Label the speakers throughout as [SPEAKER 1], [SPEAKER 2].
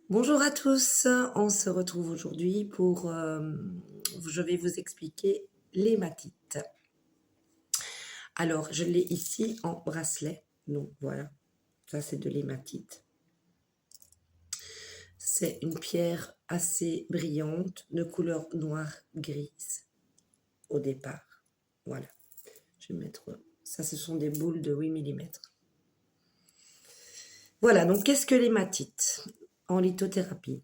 [SPEAKER 1] Bonjour à tous, on se retrouve aujourd'hui pour, je vais vous expliquer l'hématite. Alors, je l'ai ici en bracelet, donc voilà, ça c'est de l'hématite. C'est une pierre assez brillante, de couleur noire-grise au départ. Voilà, je vais mettre ça, ce sont des boules de 8 millimètres. Voilà, donc qu'est-ce que l'hématite en lithothérapie?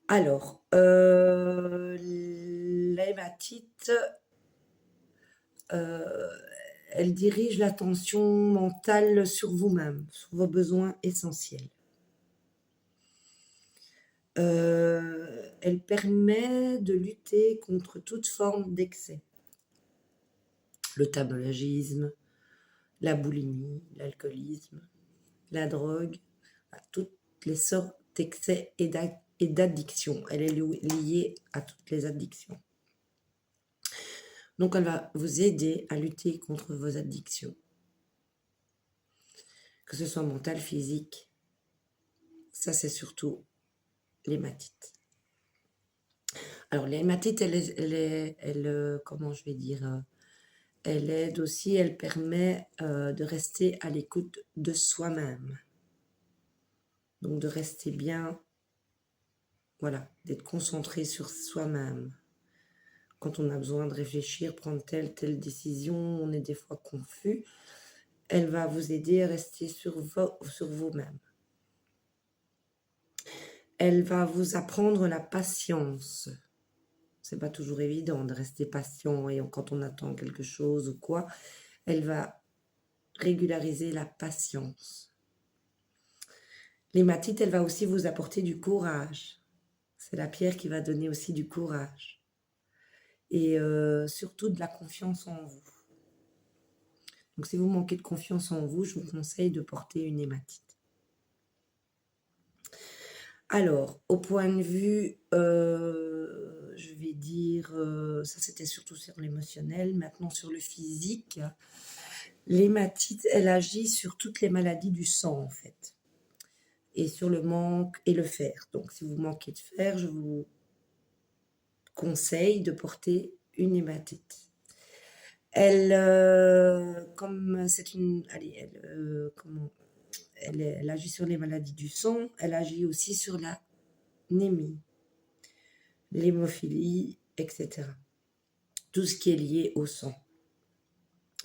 [SPEAKER 1] Alors, l'hématite, euh, elle dirige l'attention mentale sur vous-même, sur vos besoins essentiels. Elle permet de lutter contre toute forme d'excès. Le tabagisme, la boulimie, l'alcoolisme, la drogue, toutes les sortes d'excès et d'addictions. Elle est liée à toutes les addictions. Donc, elle va vous aider à lutter contre vos addictions, que ce soit mentale, physique. Ça, c'est surtout l'hématite. Alors, l'hématite, comment je vais dire, elle aide aussi, elle permet de rester à l'écoute de soi-même. Donc, de rester bien, voilà, d'être concentré sur soi-même. Quand on a besoin de réfléchir, prendre telle décision, on est des fois confus. Elle va vous aider à rester sur vous-même. Elle va vous apprendre la patience. C'est pas toujours évident de rester patient et quand on attend quelque chose ou quoi. Elle va régulariser la patience. L'hématite, elle va aussi vous apporter du courage. C'est la pierre qui va donner aussi du courage. Et surtout de la confiance en vous. Donc si vous manquez de confiance en vous, je vous conseille de porter une hématite. Alors, au point de vue, je vais dire, ça c'était surtout sur l'émotionnel, maintenant sur le physique. L'hématite, elle agit sur toutes les maladies du sang en fait. Et sur le manque et le fer. Donc si vous manquez de fer, je vous conseille de porter une hématite. Elle, comme c'est une, allez, elle agit sur les maladies du sang, elle agit aussi sur la l'anémie, l'hémophilie, etc. Tout ce qui est lié au sang.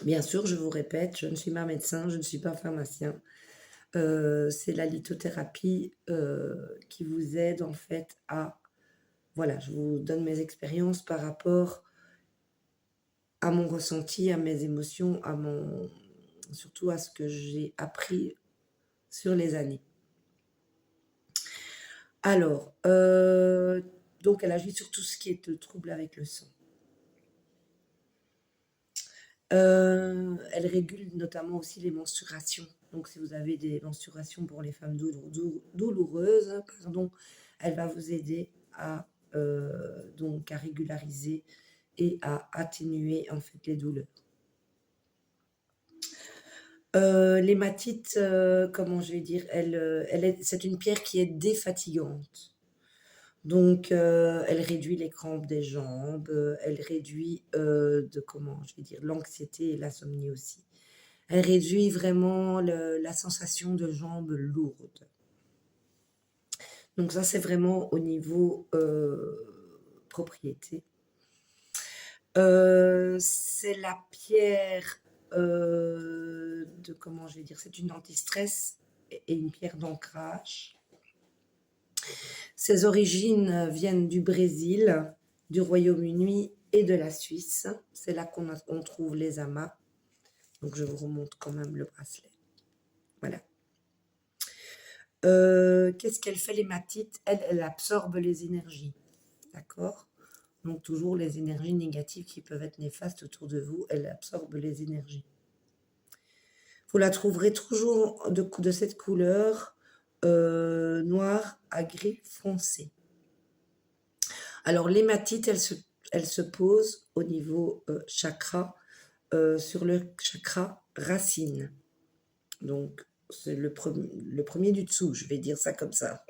[SPEAKER 1] Bien sûr, je vous répète, je ne suis pas médecin, je ne suis pas pharmacien. C'est la lithothérapie qui vous aide en fait à... Voilà, je vous donne mes expériences par rapport à mon ressenti, à mes émotions, surtout à ce que j'ai appris sur les années. Alors, donc elle agit sur tout ce qui est trouble avec le sang. Elle régule notamment aussi les menstruations. Donc si vous avez des menstruations pour les femmes douloureuses, elle va vous aider à régulariser et à atténuer en fait les douleurs. L'hématite, comment je vais dire, c'est une pierre qui est défatigante. Donc, elle réduit les crampes des jambes, elle réduit l'anxiété et l'insomnie aussi. Elle réduit vraiment la sensation de jambes lourdes. Donc ça, c'est vraiment au niveau propriété. C'est la pierre c'est une anti-stress et une pierre d'ancrage. Ses origines viennent du Brésil, du Royaume-Uni et de la Suisse. C'est là qu'on trouve les amas. Donc je vous remonte quand même le bracelet. Voilà. Qu'est-ce qu'elle fait l'hématite? Elle absorbe les énergies. D'accord? Donc toujours les énergies négatives qui peuvent être néfastes autour de vous, elle absorbe les énergies. Vous la trouverez toujours de cette couleur noir à gris foncé. Alors l'hématite, elle se pose au niveau chakra, sur le chakra racine. Donc C'est le premier du dessous, je vais dire ça comme ça.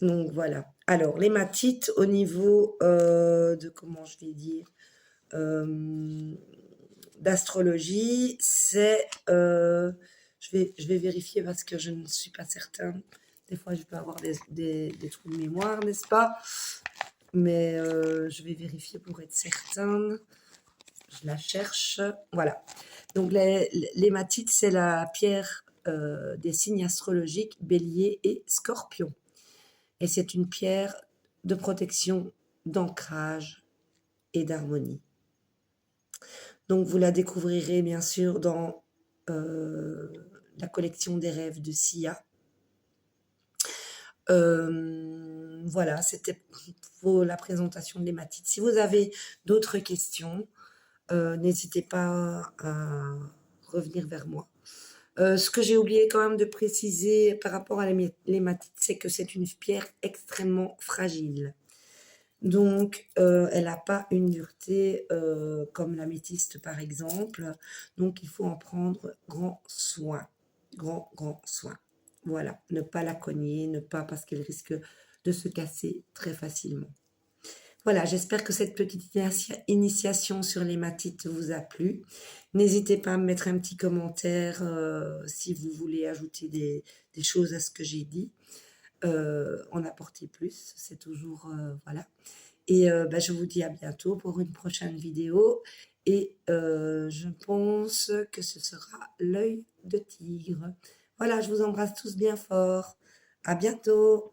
[SPEAKER 1] Donc voilà. Alors l'hématite au niveau, de comment je vais dire? D'astrologie, c'est, je vais vérifier parce que je ne suis pas certaine. Des fois, je peux avoir des trous de mémoire, n'est-ce pas? Mais je vais vérifier pour être certaine. Je la cherche. Voilà. Donc l'hématite, c'est la pierre des signes astrologiques Bélier et Scorpion. Et c'est une pierre de protection, d'ancrage et d'harmonie. Donc vous la découvrirez bien sûr dans la collection des rêves de Sia. Voilà, c'était pour la présentation de l'hématite. Si vous avez d'autres questions, n'hésitez pas à revenir vers moi. Ce que j'ai oublié quand même de préciser par rapport à l'hématite, c'est que c'est une pierre extrêmement fragile. Donc, elle n'a pas une dureté comme l'améthyste par exemple. Donc, il faut en prendre grand soin. Grand soin. Voilà, ne pas la cogner, ne pas parce qu'elle risque de se casser très facilement. Voilà, j'espère que cette petite initiation sur l'hématite vous a plu. N'hésitez pas à me mettre un petit commentaire si vous voulez ajouter des choses à ce que j'ai dit. En apporter plus, c'est toujours... voilà. Et je vous dis à bientôt pour une prochaine vidéo. Et je pense que ce sera l'œil de tigre. Voilà, je vous embrasse tous bien fort. À bientôt.